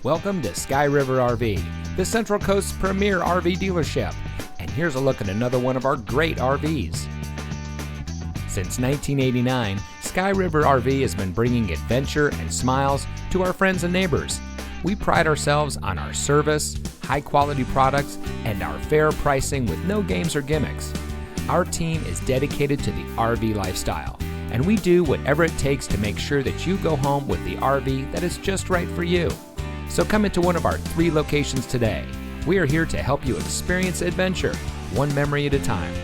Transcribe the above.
Welcome to Sky River RV, the Central Coast's premier RV dealership. And here's a look at another one of our great RVs. Since 1989, Sky River RV has been bringing adventure and smiles to our friends and neighbors. We pride ourselves on our service, high-quality products, and our fair pricing with no games or gimmicks. Our team is dedicated to the RV lifestyle, and we do whatever it takes to make sure that you go home with the RV that is just right for you. So come into one of our 3 locations today. We are here to help you experience adventure, one memory at a time.